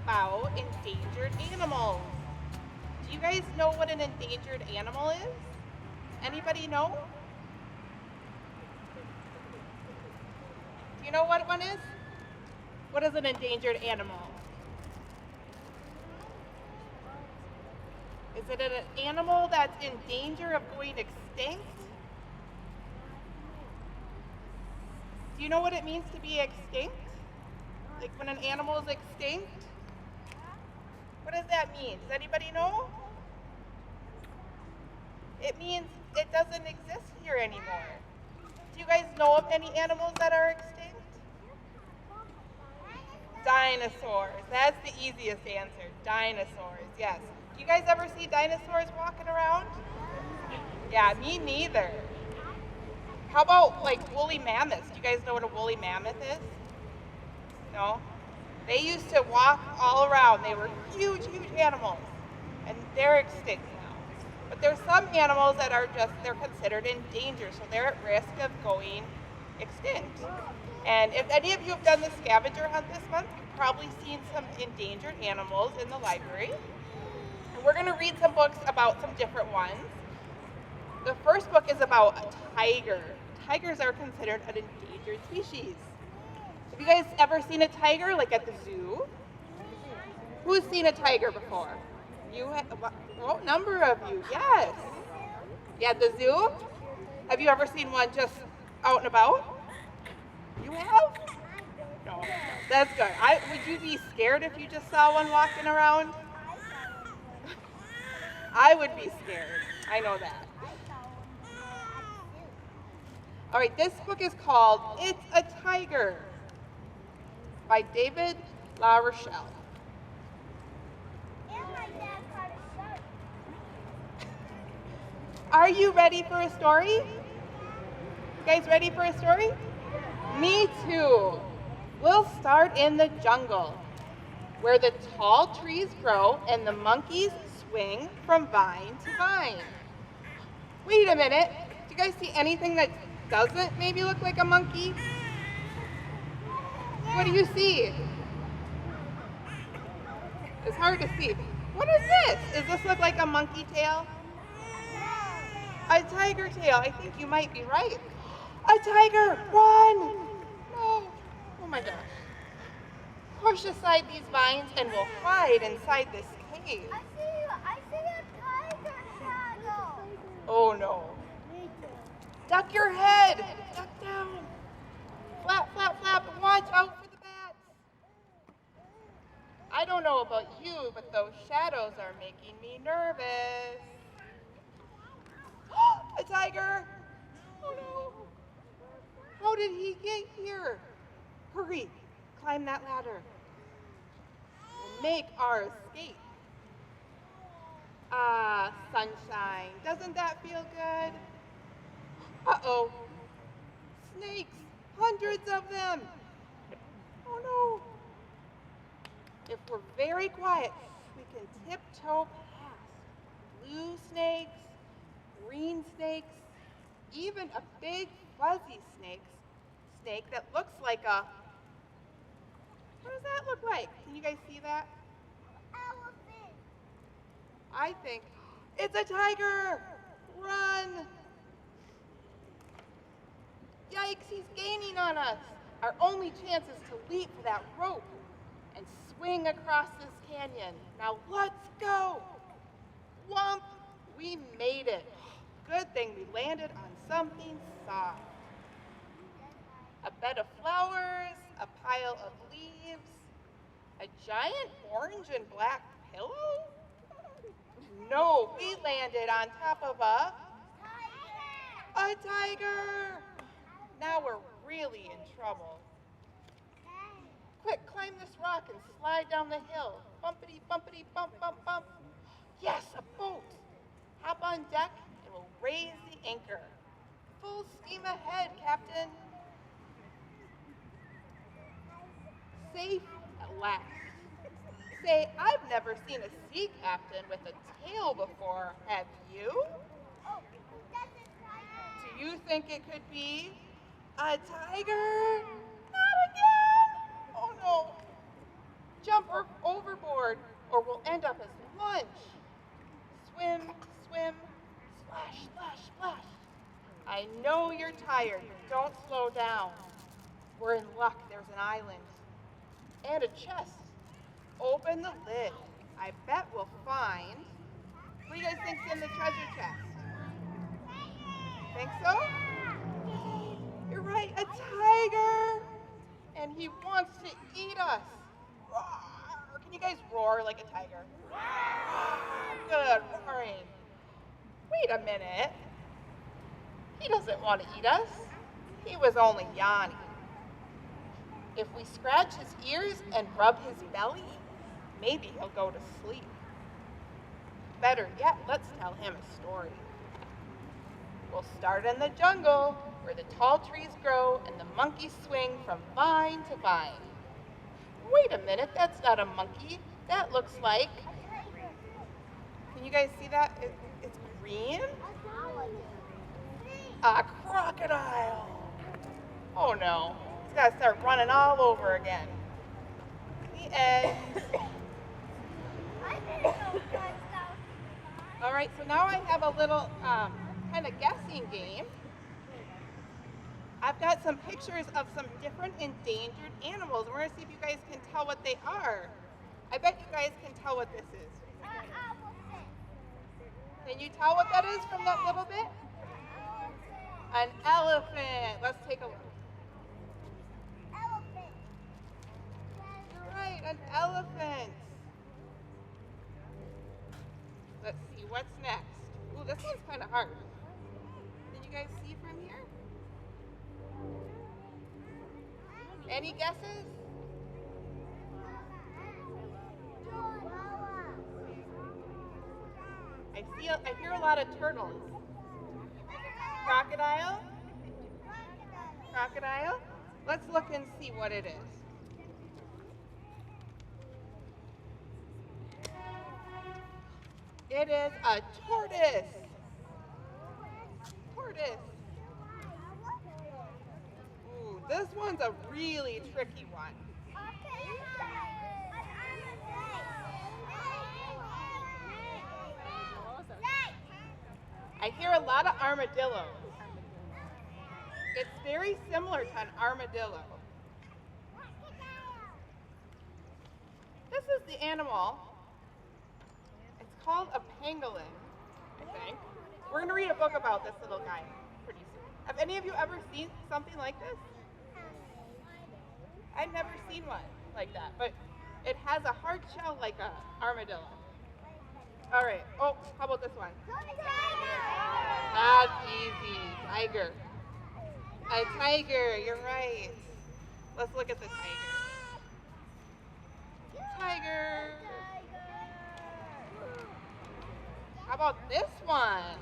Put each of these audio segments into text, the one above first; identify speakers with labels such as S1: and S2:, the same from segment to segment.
S1: about endangered animals. Do you guys know what an endangered animal is? Anybody know? Do you know what one is? What is an endangered animal? Is it an animal that's in danger of going extinct? Do you know what it means to be extinct? Like when an animal is extinct? What does that mean? Does anybody know? It means it doesn't exist here anymore. Do you guys know of any animals that are extinct? Dinosaurs. That's the easiest answer. Dinosaurs, yes. Do you guys ever see dinosaurs walking around? Yeah, me neither. How about like woolly mammoths? Do you guys know what a woolly mammoth is? No? They used to walk all around. They were huge, huge animals. And they're extinct now. But there's some animals that are they're considered endangered, so they're at risk of going extinct. And if any of you have done the scavenger hunt this month, you've probably seen some endangered animals in the library. And we're going to read some books about some different ones. The first book is about a tiger. Tigers are considered an endangered species. Have you guys ever seen a tiger, like at the zoo? Who's seen a tiger before? What number of you? Yes. Yeah, the zoo? Have you ever seen one just out and about? You have? No. That's good. Would you be scared if you just saw one walking around? I would be scared. I know that. All right, this book is called It's a Tiger by David La Rochelle. Are you ready for a story? You guys ready for a story? Me too. We'll start in the jungle, where the tall trees grow and the monkeys swing from vine to vine. Wait a minute. Do you guys see anything that doesn't maybe look like a monkey? What do you see? It's hard to see. What is this? Does this look like a monkey tail? A tiger tail. I think you might be right. A tiger! Run! No. Oh my gosh. Push aside these vines and we'll hide inside this cave.
S2: I see a tiger shadow.
S1: Oh no. Duck your head. Duck down. Flap, flap, flap, and watch out for the bats. I don't know about you, but those shadows are making me nervous. A tiger! Oh no! How did he get here? Hurry, climb that ladder. We'll make our escape. Ah, sunshine. Doesn't that feel good? Uh-oh. Snakes! Hundreds of them! Oh no! If we're very quiet, we can tiptoe past blue snakes, green snakes, even a big fuzzy snake that looks like a, what does that look like? Can you guys see that?
S2: Elephant.
S1: I think it's a tiger. Run. Yikes, he's gaining on us. Our only chance is to leap for that rope and swing across this canyon. Now let's go. Whomp, we made it. Good thing we landed on something soft. A bed of flowers, a pile of leaves, a giant orange and black pillow? No, we landed on top of a tiger. Now we're really in trouble. Quick, climb this rock and slide down the hill. Bumpity, bumpity, bump, bump, bump. Yes, a boat. Hop on deck and we'll raise the anchor. Full steam ahead, Captain. Safe at last. Say, I've never seen a sea captain with a tail before, have you?
S2: Oh, that's a tiger.
S1: Do you think it could be a tiger? Not again! Oh no. Jump overboard or we'll end up as lunch. Swim, swim, splash, splash, splash. I know you're tired, but don't slow down. We're in luck, there's an island. And a chest. Open the lid. I bet we'll find. What do you guys think's in the treasure chest? Think so? You're right, a tiger. And he wants to eat us. Roar. Can you guys roar like a tiger? Good roaring. Wait a minute. He doesn't want to eat us. He was only yawning. If we scratch his ears and rub his belly, maybe he'll go to sleep. Better yet, let's tell him a story. We'll start in the jungle, where the tall trees grow and the monkeys swing from vine to vine. Wait a minute, that's not a monkey. That looks like... Can you guys see that? It's green? A crocodile. Oh no, he's got to start running all over again. The end. All right, so now I have a little kind of guessing game. I've got some pictures of some different endangered animals. We're going to see if you guys can tell what they are. I bet you guys can tell what this is. Can you tell what that is from that little bit? An elephant. Let's take a look. You're right, an elephant. Let's see, what's next? Ooh, this one's kind of hard. Can you guys see from here? Any guesses? I hear a lot of turtles. Crocodile? Crocodile? Let's look and see what it is. It is a tortoise. Tortoise. Ooh, this one's a really tricky one. I hear a lot of armadillos. It's very similar to an armadillo. This is the animal. It's called a pangolin, I think. We're going to read a book about this little guy pretty soon. Have any of you ever seen something like this? I've never seen one like that, but it has a hard shell like an armadillo. All right. Oh, how about this one? That's easy. Tiger. A tiger. You're right. Let's look at the tiger. Tiger. How about this one?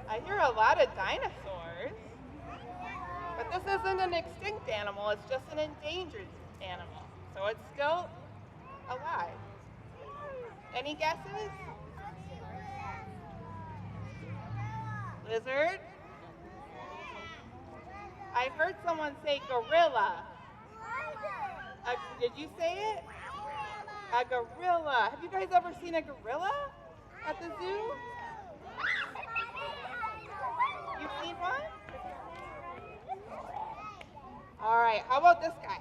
S1: I hear a lot of dinosaurs. But this isn't an extinct animal. It's just an endangered animal. So it's still alive. Any guesses? Lizard? I heard someone say gorilla. Did you say it? A gorilla. Have you guys ever seen a gorilla at the zoo? You've seen one? All right, how about this guy?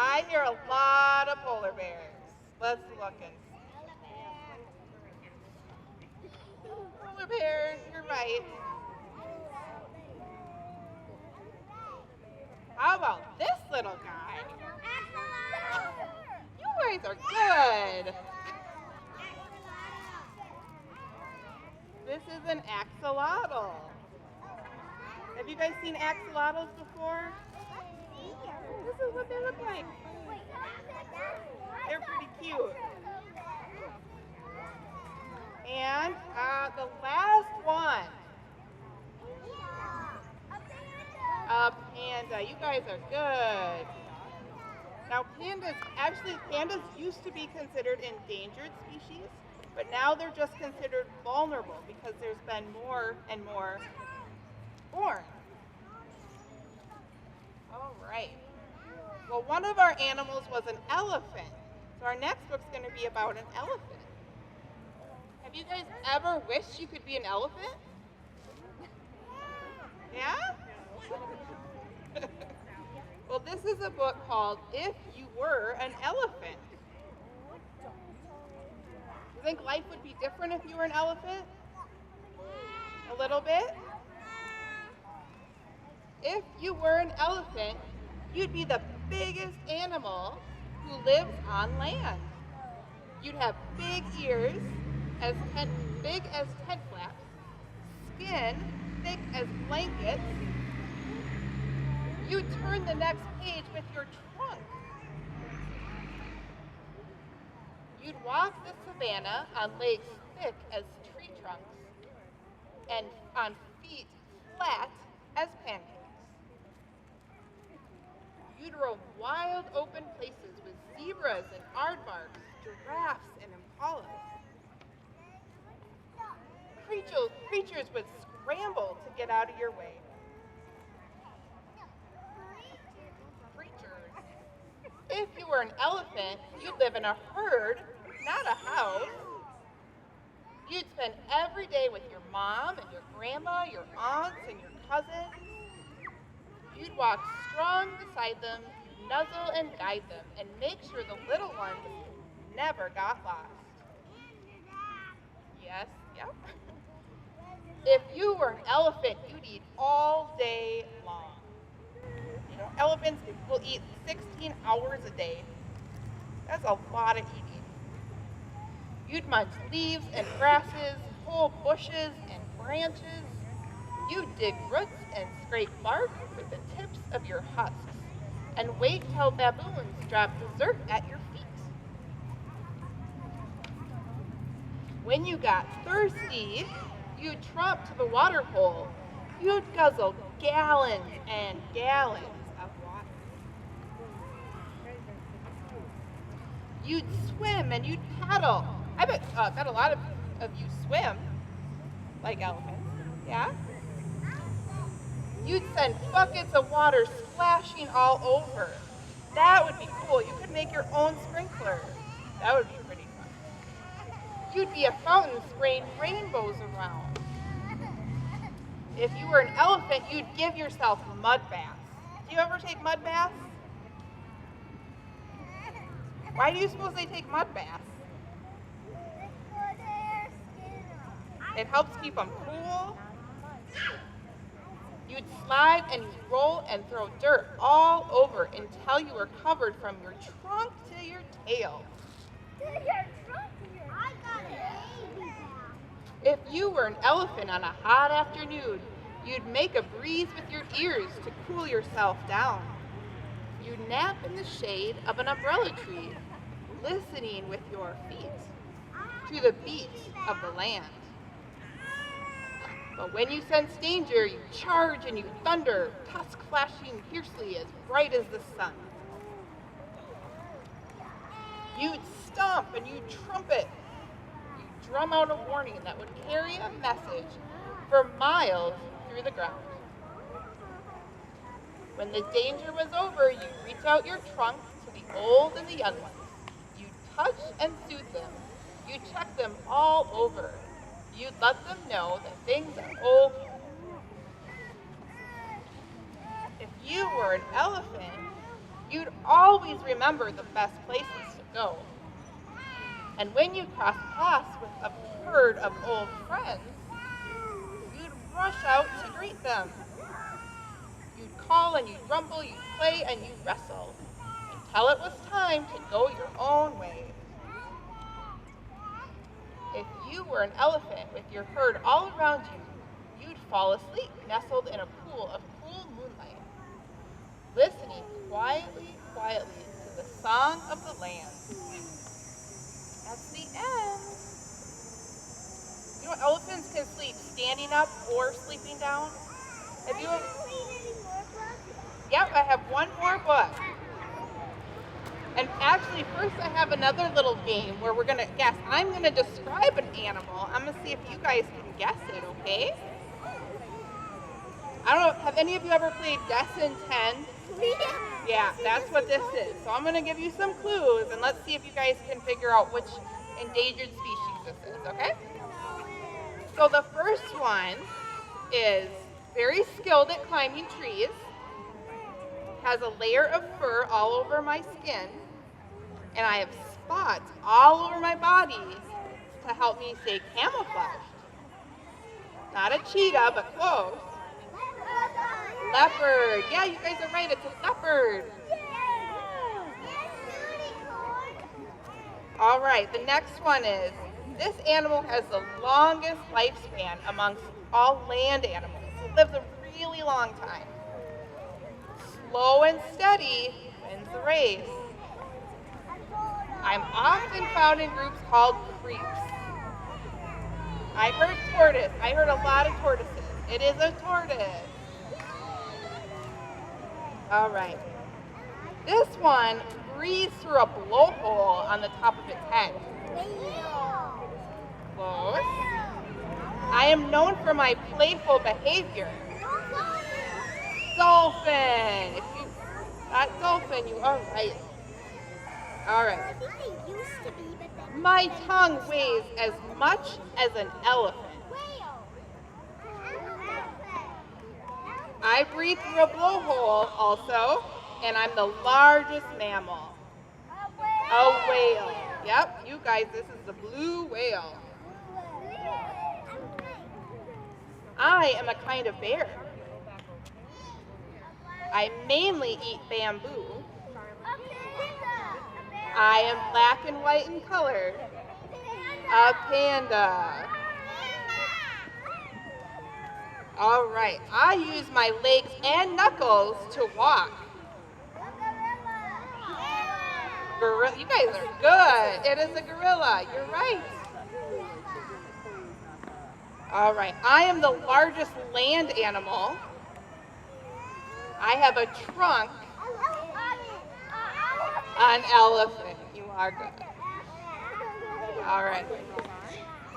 S1: I hear a lot of polar bears. Let's look and see. Polar bears, you're right. How about this little guy? You guys are good. This is an axolotl. Have you guys seen axolotls before? This is what they look like. They're pretty cute. And the last one. A panda. You guys are good. Now pandas used to be considered endangered species, But now they're just considered vulnerable because there's been more and more born. All right. Well, one of our animals was an elephant. So our next book's going to be about an elephant. Have you guys ever wished you could be an elephant? Yeah? Well, this is a book called If You Were an Elephant. You think life would be different if you were an elephant? A little bit? If you were an elephant, you'd be the biggest animal who lives on land. You'd have big ears, big as tent flaps, skin thick as blankets. You'd turn the next page with your trunk. You'd walk the savanna on legs thick as tree trunks and on feet flat as pancakes. You'd roam wild open places with zebras and aardvarks, giraffes and impalas. Creatures would scramble to get out of your way. Creatures. If you were an elephant, you'd live in a herd, not a house. You'd spend every day with your mom and your grandma, your aunts and your cousins. You'd walk strong beside them, nuzzle and guide them, and make sure the little ones never got lost. Yes, yep. If you were an elephant, you'd eat all day long. You know, elephants will eat 16 hours a day. That's a lot of eating. You'd munch leaves and grasses, pull bushes and branches. You'd dig roots and scrape bark with the tips of your husks and wait till baboons drop dessert at your feet. When you got thirsty, you'd tromp to the water hole. You'd guzzle gallons and gallons of water. You'd swim and you'd paddle. I bet a lot of you swim like elephants, yeah? You'd send buckets of water splashing all over. That would be cool. You could make your own sprinkler. That would be pretty fun. You'd be a fountain spraying rainbows around. If you were an elephant, you'd give yourself mud baths. Do you ever take mud baths? Why do you suppose they take mud baths? It helps keep them cool. You'd slide and you'd roll and throw dirt all over until you were covered from your trunk to your tail. If you were an elephant on a hot afternoon, you'd make a breeze with your ears to cool yourself down. You'd nap in the shade of an umbrella tree, listening with your feet to the beat of the land. But when you sense danger, you charge and you thunder, tusk flashing fiercely as bright as the sun. You'd stomp and you'd trumpet. You'd drum out a warning that would carry a message for miles through the ground. When the danger was over, you'd reach out your trunk to the old and the young ones. You'd touch and soothe them. You'd check them all over. You'd let them know that things are okay. If you were an elephant, you'd always remember the best places to go. And when you crossed paths with a herd of old friends, you'd rush out to greet them. You'd call and you'd rumble, you'd play and you'd wrestle until it was time to go your own way. If you were an elephant with your herd all around you, you'd fall asleep nestled in a pool of cool moonlight, listening quietly to the song of the land. That's the end. You know, elephants can sleep standing up or sleeping down. Have you ever? Yep, I have one more book. And actually, first I have another little game where we're going to guess. I'm going to describe an animal. I'm going to see if you guys can guess it, okay? I don't know, have any of you ever played Guess in 10? Yeah, that's what this is. So I'm going to give you some clues, and let's see if you guys can figure out which endangered species this is, okay? So the first one is very skilled at climbing trees, has a layer of fur all over my skin, and I have spots all over my body to help me stay camouflaged. Not a cheetah, but close. Leopard. Yeah, you guys are right. It's a leopard. All right, the next one is, this animal has the longest lifespan amongst all land animals. It lives a really long time. Slow and steady wins the race. I'm often found in groups called creeps. I heard tortoise. I heard a lot of tortoises. It is a tortoise. All right. This one breathes through a blowhole on the top of its head. Close. I am known for my playful behavior. Dolphin. If you got dolphin, you are right. All right. My tongue weighs as much as an elephant. I breathe through a blowhole also, and I'm the largest mammal. A whale. Yep, you guys, this is the blue whale. I am a kind of bear. I mainly eat bamboo. I am black and white in color. A panda. All right, I use my legs and knuckles to walk. Gorilla. You guys are good. It is a gorilla. You're right. All right, I am the largest land animal. I have a trunk. An elephant. You are good. All right.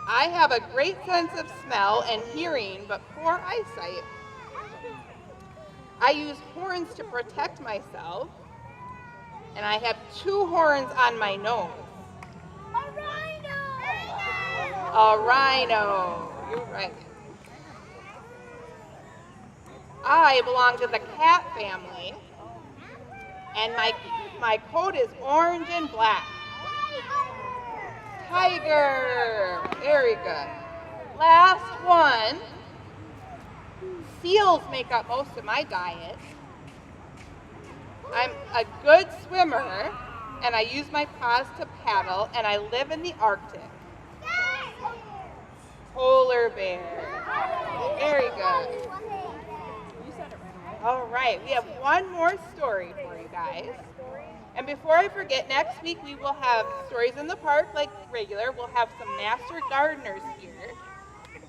S1: I have a great sense of smell and hearing, but poor eyesight. I use horns to protect myself, and I have 2 horns on my nose. A rhino. You're right. I belong to the cat family, and my coat is orange and black. Tiger. Very good. Last one. Seals make up most of my diet. I'm a good swimmer, and I use my paws to paddle, and I live in the Arctic. Polar bear. Very good. All right, we have one more story for you guys. And before I forget, next week we will have stories in the park like regular. We'll have some master gardeners here.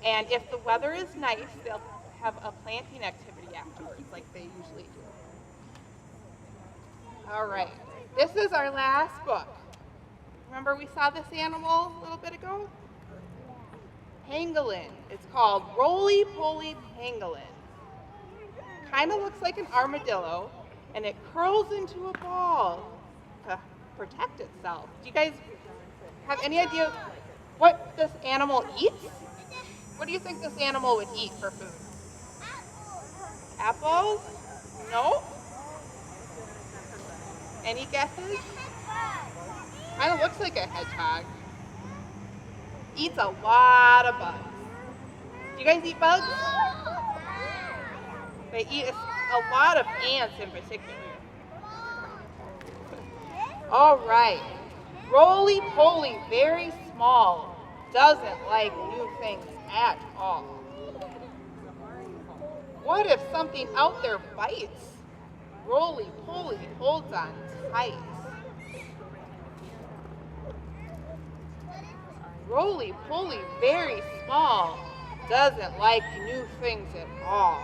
S1: And if the weather is nice, they'll have a planting activity afterwards like they usually do. All right, this is our last book. Remember we saw this animal a little bit ago? Pangolin. It's called Roly Poly Pangolin. Kind of looks like an armadillo, and it curls into a ball to protect itself. Do you guys have any idea what this animal eats? What do you think this animal would eat for food? Apples? No? Any guesses? Kind of looks like a hedgehog. Eats a lot of bugs. Do you guys eat bugs? They eat a lot of ants in particular. All right. Roly Poly, very small, doesn't like new things at all. What if something out there bites? Roly Poly holds on tight. Roly Poly, very small, doesn't like new things at all.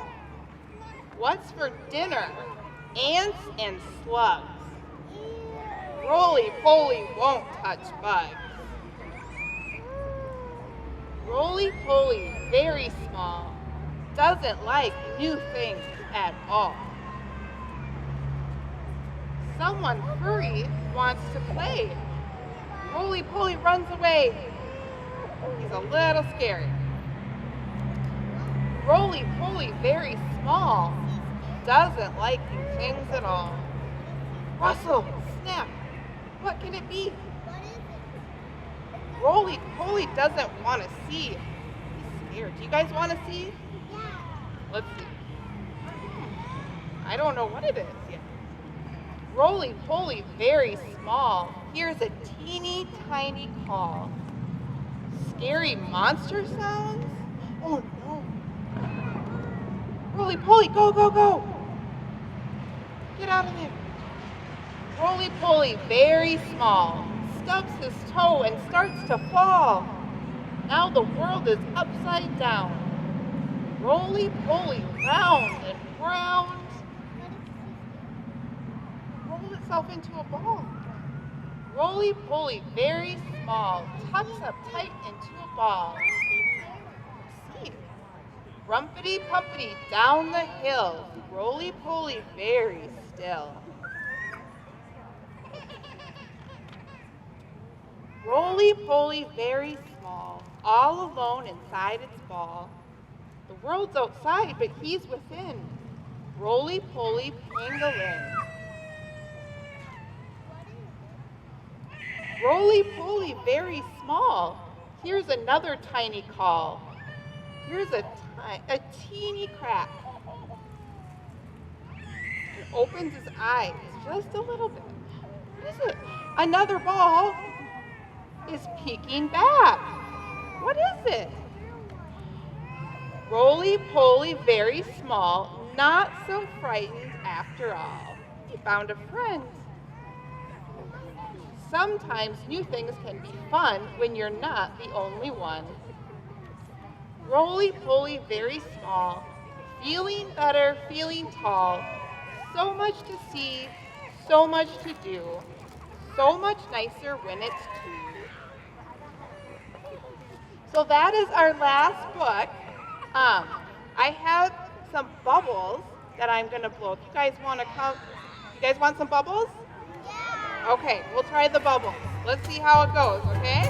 S1: What's for dinner? Ants and slugs. Roly-poly won't touch bugs. Roly-poly, very small, doesn't like new things at all. Someone furry wants to play. Roly-poly runs away. He's a little scared. Roly-poly, very small, doesn't like new things at all. Rustle, snap, what can it be? Roly-poly doesn't want to see. He's scared. Do you guys want to see? Let's see. I don't know what it is yet. Roly-poly, very small, hears a teeny tiny call. Scary monster sounds? Oh no. Roly-poly, go, go, go. Get out of there. Roly-poly, very small, stubs his toe and starts to fall. Now the world is upside down. Roly-poly, round and round, rolled itself into a ball. Roly-poly, very small, tucks up tight into a ball. See, rumpity-pumpity down the hill, roly-poly, very still. Roly-poly, very small, all alone inside its ball. The world's outside, but he's within. Roly-poly, pangolin. Roly-poly, very small. Here's another tiny call. Here's a teeny crack. He opens his eyes just a little bit. What is it? Another ball is peeking back. What is it? Roly-poly, very small, not so frightened after all. He found a friend. Sometimes new things can be fun when you're not the only one. Roly-poly, very small, feeling better, feeling tall. So much to see, so much to do, so much nicer when it's two. So that is our last book. I have some bubbles that I'm gonna blow. If you guys wanna come, you guys want some bubbles? Yeah. Okay, we'll try the bubbles. Let's see how it goes, okay?